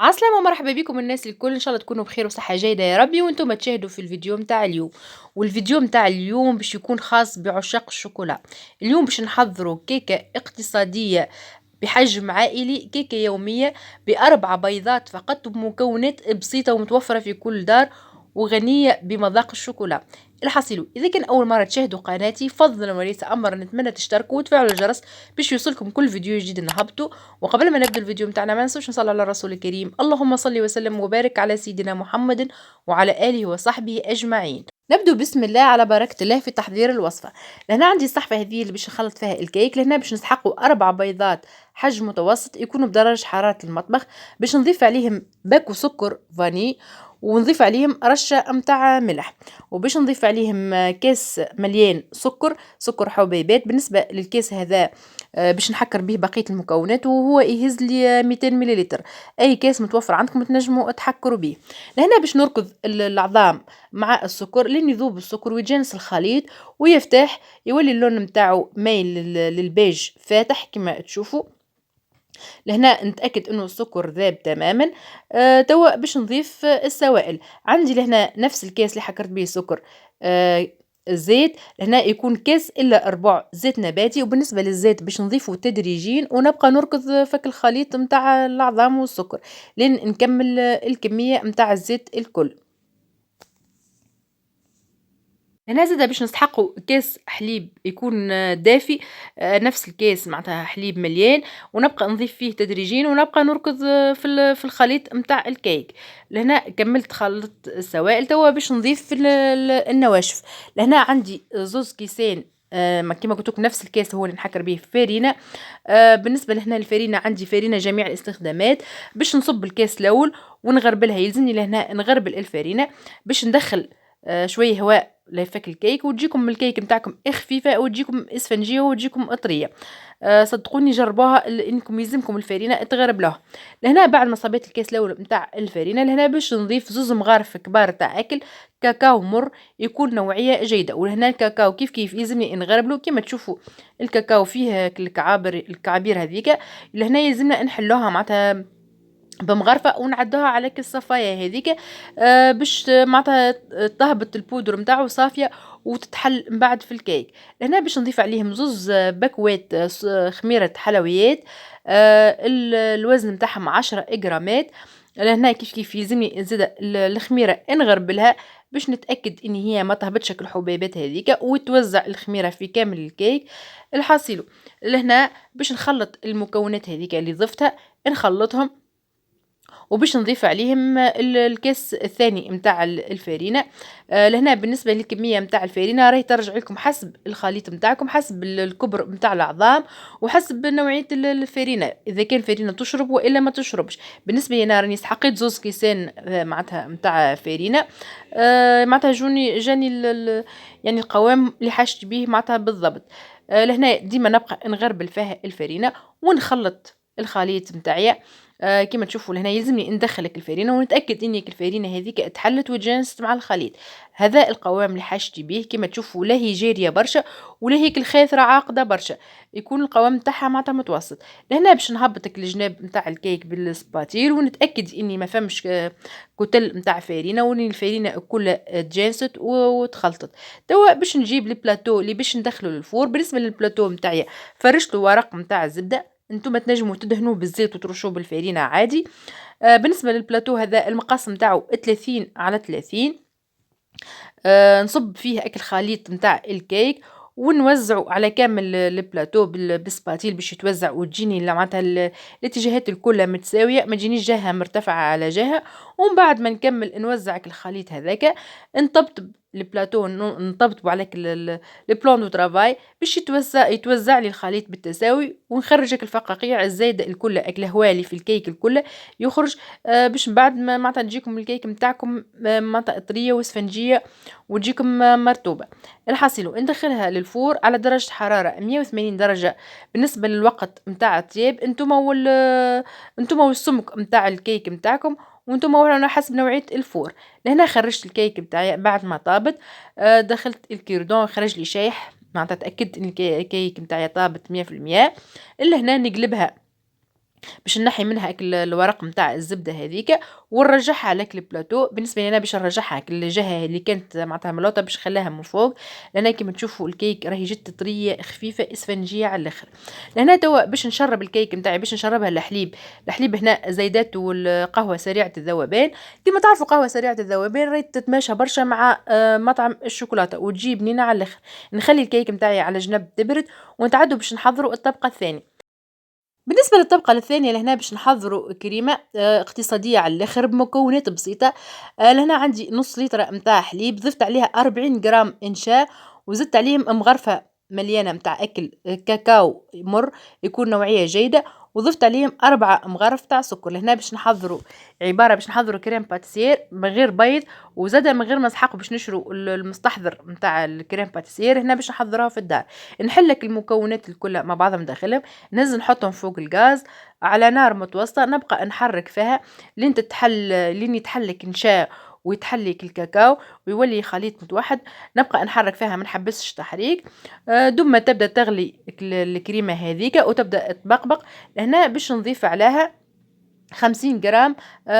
عسلامة ومرحبا بكم الناس الكل، ان شاء الله تكونوا بخير وصحة جيدة يا ربي. وانتم تشاهدوا في الفيديو متاع اليوم. والفيديو متاع اليوم باش يكون خاص بعشاق الشوكولا. اليوم باش نحضروا كيكة اقتصادية بحجم عائلي، كيكة يومية بأربع بيضات فقط، وبمكونات بسيطة ومتوفرة في كل دار، وغنية بمذاق الشوكولا. الحصيل، إذا كان أول مرة تشاهدوا قناتي فضلا وليس أمر نتمنى تشتركوا وتفعلوا الجرس باش يوصلكم كل فيديو جديد نهبطه. وقبل ما نبدأ الفيديو متاعنا ما ننسوش نصلي على الرسول الكريم، اللهم صل وسلم وبارك على سيدنا محمد وعلى آله وصحبه أجمعين. نبدو بسم الله على بركة الله في تحضير الوصفة. لهنا عندي الصحفة هذه اللي باش نخلط فيها الكيك. لهنا باش نسحقوا أربع بيضات حجم متوسط يكونوا بدرجة حرارة المطبخ، باش نضيف عليهم باكو سكر فاني، ونضيف عليهم رشة متاع ملح، وباش نضيف عليهم كاس مليان سكر حبيبات. بالنسبة للكاس هذا باش نحكر به بقية المكونات، وهو يهز لي 200 مليلتر. أي كاس متوفر عندكم تنجموا تحكروا به. لهنا باش نركض العظام مع السكر لين يذوب السكر ويتجانس الخليط ويفتح، يولي اللون متاعو مايل للبيج فاتح كما تشوفوا. لهنا نتأكد انه السكر ذاب تماما. توا باش نضيف السوائل. عندي لهنا نفس الكاس اللي حكرت به السكر. الزيت لهنا يكون كاس الا ربع زيت نباتي، وبالنسبه للزيت باش نضيفه تدريجيا ونبقى نركض فك الخليط متاع العظام والسكر لين نكمل الكميه متاع الزيت الكل. هنا زادا باش نسحقوا كاس حليب يكون دافي، نفس الكاس معناتها حليب مليان، ونبقى نضيف فيه تدريجيا ونبقى نركض في الخليط متاع الكيك. لهنا كملت خلط السوائل. توا باش نضيف النواشف. لهنا عندي زوز كيسين كما قلت لكم نفس الكاس هو اللي نحكر به فارينه. بالنسبه لهنا الفارينه عندي فارينه جميع الاستخدامات. باش نصب الكاس الاول ونغربلها، يلزمني لهنا نغربل الفارينه باش ندخل شويه هواء لفك الكيك، وتجيكم الكيك نتاعكم خفيفه وتجيكم اسفنجيه وتجيكم طريه. صدقوني جربوها انكم يلزمكم الفارينه تغربلوها. لهنا بعد ما صبيت الكاس الاول نتاع الفارينه، لهنا باش نضيف زوز مغارف كبار تاع اكل كاكاو مر يكون نوعيه جيده. ولهنا الكاكاو كيف كيف يلزمني نغربلو كما تشوفوا. الكاكاو فيه الكعابير هذيك. لهنا يلزمنا نحلوها معناتها بمغرفة ونعدوها على كيس صفاية هذيك. باش معناتها تهبط البودر متاعو صافية وتتحل من بعد في الكيك. هنا باش نضيف عليهم زوز باكوات خميرة حلويات. الوزن متاعهم 10 جرامات. لهنا كيف كيف يلزمني زاد الخميرة نغربلها باش نتأكد ان هي ما تهبطش الحبيبات هذيك، وتوزع الخميرة في كامل الكيك. الحاصل لهنا باش نخلط المكونات هذيك اللي ضفتها، نخلطهم وباش نضيف عليهم الكاس الثاني متاع الفارينة. لهنا بالنسبة للكمية متاع الفارينة راهي ترجع لكم حسب الخليط متاعكم، حسب الكبر متاع العظام، وحسب نوعية الفارينة إذا كان فارينة تشرب وإلا ما تشربش. بالنسبة لي أنا راني سحقيت زوز كيسان معناتها متاع فارينة. معناتها جاني يعني القوام اللي حاجتي به معناتها بالضبط. لهنا ديما نبقى نغربل فيها الفارينة ونخلط الخليط متاعي. كما تشوفوا لهنا يلزمني ندخلك الفارينه ونتاكد انك الفارينه هذيك اتحلت وتجانست مع الخليط. هذا القوام اللي حاجتي به. كما تشوفوا لا هي جاريه برشا ولا هيك الخاثره عاقده برشا، يكون القوام نتاعها معناتها متوسط. لهنا باش نهبطك الجناب نتاع الكيك بالسباتيل ونتاكد اني ما فمش كتل نتاع فارينه، وان الفارينه كلها تجانست وتخلطت. توا باش نجيب البلاطو اللي باش ندخله للفور. بالنسبه للبلاطو نتاعي فرشت له ورق نتاع الزبده، انتم تنجموا تدهنوه بالزيت وترشوه بالفارينه عادي. بالنسبه للبلاطو هذا المقاس نتاعو 30 على 30. نصب فيه اكل خليط نتاع الكيك ونوزعه على كامل البلاطو بالسباتيل باش يتوزع وتجيني معناتها الاتجاهات الكل متساويه، ما تجينيش جهه مرتفعه على جهه. ومن بعد ما نكمل نوزعك الخليط هذاك، نطبطب البلاطو نطبطبوا عليك البلان دو ترافاي باش يتوزع لي الخليط بالتساوي، ونخرجك الفقاقيع الزايده الكل اكل هوالي في الكيك الكل يخرج. باش من بعد ما معناتها تجيكم الكيك نتاعكم معناتها طريه واسفنجيه وتجيكم مرطوبه. الحاصل ندخلها للفور على درجه حراره 180 درجه. بالنسبه للوقت نتاع الطياب انتم والسمك نتاع الكيك نتاعكم، وانتم على حسب نوعيه الفور. لهنا خرجت الكيك بتاعي بعد ما طابت. دخلت الكيردون خرج لي شايح، معناتها تاكدت ان الكيك نتاعي طابت 100%. الا هنا نقلبها باش نحي منها هاك الورق نتاع الزبدة هاذيك، ونرجعها على هاك البلاطو. بالنسبة لي أنا باش نرجعها هاك الجهة اللي كانت معناتها ملوطة باش نخليها من فوق، لأن كيما تشوفوا الكيك راهي جت طرية خفيفة إسفنجية على الآخر. لهنا توا باش نشرب الكيك نتاعي، باش نشربها الحليب. الحليب هنا زيدات والقهوة سريعة الذوبان. كيما تعرفوا قهوة سريعة الذوبان راهي تتماشى برشا مع مطعم الشوكولاتة وتجيب بنينة على الآخر. نخلي الكيك نتاعي على جنب تبرد، ونتعدوا باش نحضروا الطبقة الثانية. بالنسبة للطبقة الثانية لهنا باش نحضروا كريمة اقتصادية على الآخر بمكونات بسيطة. لهنا عندي نص لتر متاع حليب، ضفت عليها 40 جرام إنشاء، وزدت عليهم مغرفة مليانة متاع أكل كاكاو مر يكون نوعية جيدة، وضفت عليهم 4 مغارف تاع سكر. لهنا باش نحضروا كريم باتيسير من غير بيض، وزادة من غير ما نسحقوا باش نشروا المستحضر متاع الكريم باتيسير. هنا باش نحضروها في الدار. نحلك المكونات الكل مع بعضها داخلهم، ننزل نحطهم فوق الغاز على نار متوسطة، نبقى نحرك فيها لين يتحلك نشا ويتحلك الكاكاو ويولي خليط متوحد. نبقى نحرك فيها ما نحبسش تحريك. دوم ما تبدا تغلي الكريمه هذيك وتبدا تبقبق. هنا باش نضيف عليها 50 جرام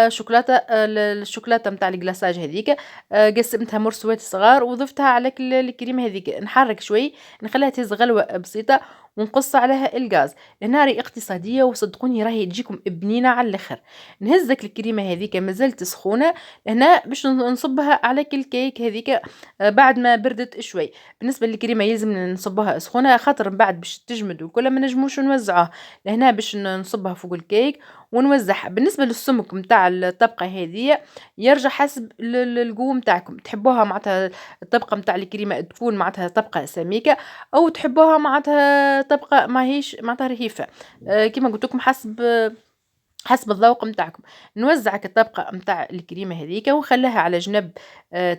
شوكولاتة، الشوكولاتة متاع الجلاساج هذيك. قسمتها مرسوات صغار وضفتها على الكريمة هذيك. نحرك شوي، نخليها تهز غلوة بسيطة، ونقص عليها الغاز. نهاري اقتصادية وصدقوني راهي تجيكم بنينة على الاخر. نهزك الكريمة هذيك مازالت سخونة. هنا باش نصبها على كل كيك هذيك بعد ما بردت شوي. بالنسبة للكريمة يلزم نصبها سخونة، خاطر من بعد باش تجمد وكل ما نجموش نوزعوها. لهنا باش نصبها فوق الكيك ونوزعها. بالنسبة للسمك متاع الطبقة هذه يرجع حسب القوة متاعكم. تحبوها معناتها الطبقة متاع الكريمة تكون معناتها طبقة سميكة، أو تحبوها معناتها طبقة ماهيش معناتها رهيفة. كما قلت لكم حسب الذوق متاعكم. نوزعك الطبقة متاع الكريمة هذيك ونخليها على جنب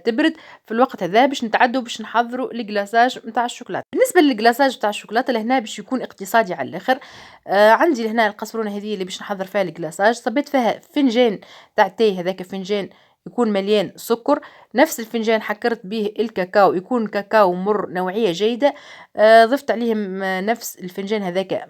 تبرد. في الوقت هذا باش نتعدوا باش نحضروا الجلاساج متاع الشوكولاتة. بالنسبة للجلاساج متاع الشوكولاتة لهنا باش يكون اقتصادي على الاخر. عندي لهنا القصرونة هذه اللي باش نحضر فيها الجلاساج، صبيت فيها فنجان تاع تاي، هذاك فنجان يكون مليان سكر. نفس الفنجان حكرت به الكاكاو، يكون كاكاو مر نوعية جيدة. ضفت عليهم نفس الفنجان هذاك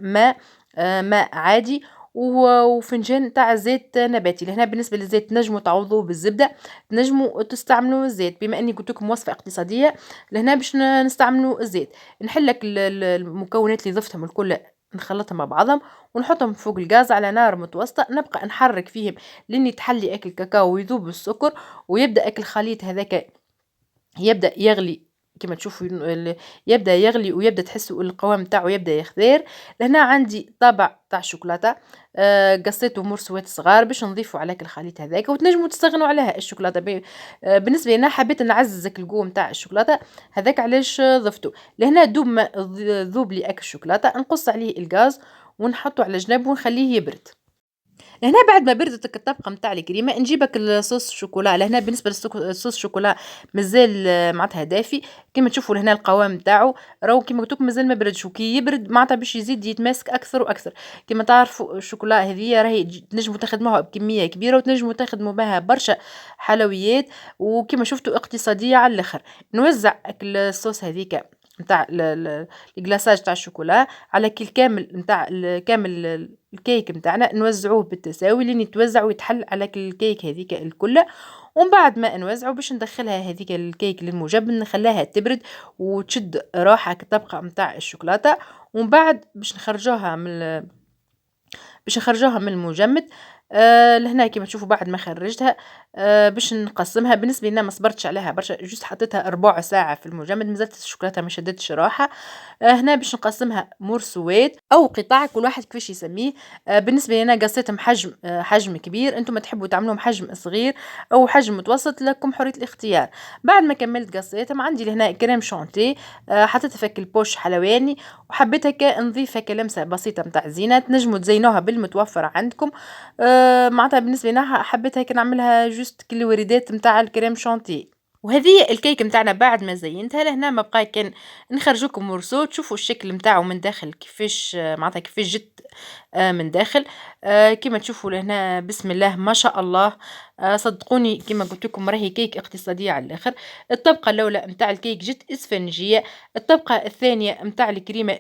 ماء عادي، وفنجان تاع زيت نباتي. لهنا بالنسبه للزيت نجموا تعوضوه بالزبده، نجموا تستعملوا الزيت. بما اني قلت لكم وصفه اقتصاديه لهنا باش نستعملوا الزيت. نحلك المكونات اللي ضفتهم الكل، نخلطهم مع بعضهم ونحطهم فوق الغاز على نار متوسطه. نبقى نحرك فيهم لين يتحلي اكل كاكاو ويذوب السكر، ويبدا اكل الخليط هذاك يبدا يغلي. كما تشوفوا يبدا يغلي ويبدا تحسوا القوام تاعو يبدا يخضر. لهنا عندي طابع تاع شوكولاته قصيته مرسوات صغار باش نضيفوا على الخليط هذاك، وتنجموا تستغنوا عليها الشوكولاته. بالنسبه لنا حبيت نعززك القوه نتاع الشوكولاته هذاك علاش ضفته. لهنا دوب ما ذوب لي اكل الشوكولاته نقص عليه الغاز ونحطه على جنب ونخليه يبرد. لهنا بعد ما بردت الطبقة متاع الكريمة نجيبك الصوص شوكولا. لهنا بالنسبة للصوص شوكولا مازال معناتها دافي. كما تشوفوا لهنا القوام متاعو راهو كما قلت لكم مازال ما بردش، وكي يبرد معناتها باش يزيد يتماسك أكثر وأكثر. كما تعرفوا الشوكولا هذه راهي تنجموا تخدموها بكمية كبيرة وتنجموا تخدموا بها برشا حلويات، وكما شفتوا اقتصادية على الآخر. نوزع الصوص هذيك نتاع الكلاصاج تاع الشوكولا على كامل نتاع كامل الكيك نتاعنا، نوزعوه بالتساوي لين يتوزع ويتحل على الكيك هذيك الكل. ومن بعد ما نوزعه باش ندخلها هذيك الكيك للمجبن، نخليها تبرد وتشد روحها كطبقه نتاع الشوكولاته. ومن بعد باش نخرجوها من المجمد. لهنا كيما تشوفوا بعد ما خرجتها باش نقسمها. بالنسبه لنا ما صبرتش عليها برشا، جوست حطيتها ربع ساعه في المجمد، مازالت الشوكولاته ما شدتش روحها. هنا باش نقسمها مرسوات او قطع كل واحد كيفاش يسميه. بالنسبه لنا قصيتهم حجم كبير، انتم ما تحبوا تعملوهم حجم صغير او حجم متوسط لكم حريه الاختيار. بعد ما كملت قصيتهم عندي لهنا كريم شانتي، حطيتها في البوش حلواني، وحبيت هكا نضيف هكا لمسه بسيطه نتاع زينه. تنجموا تزينوها بالمتوفر عندكم. معناتها بالنسبه لنا حبيت هيك نعملها جوست كل الوردات نتاع الكريم شانتي. وهذه الكيك نتاعنا بعد ما زينتها لهنا ما بقى كان نخرجوكم مرسو تشوفوا الشكل نتاعو من داخل كيفاش معناتها كيفاش جت من داخل. كيما تشوفوا لهنا بسم الله ما شاء الله. صدقوني كيما قلت لكم راهي كيك اقتصادية على الآخر. الطبقة الأولى متاع الكيك جت إسفنجية، الطبقة الثانية متاع الكريمة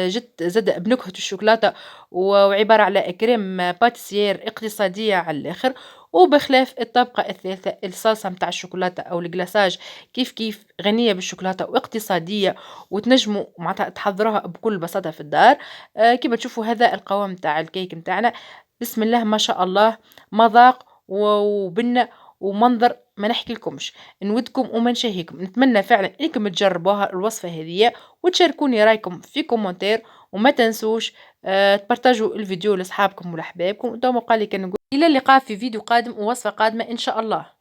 جت زادة بنكهة الشوكولاتة وعبارة على كريم باتيسير اقتصادية على الآخر. وبخلاف الطبقة الثالثة الصلصة متاع الشوكولاتة أو الجلاساج كيف كيف غنية بالشوكولاتة واقتصادية، وتنجموا معناتها تحضروها بكل بساطة في الدار. كيما تشوفوا هذا القوام متاع الكيك متاعنا، بسم الله ما شاء الله، مذاق وبنة ومنظر ما نحكي لكمش. نودكم وما نشهيكم، نتمنى فعلا انكم تجربوها الوصفة هذه وتشاركوني رايكم في كومنتير. وما تنسوش تبارتاجوا الفيديو لاصحابكم ولاحبابكم. دوما قال لي كان نقول الى اللقاء في فيديو قادم ووصفة قادمة ان شاء الله.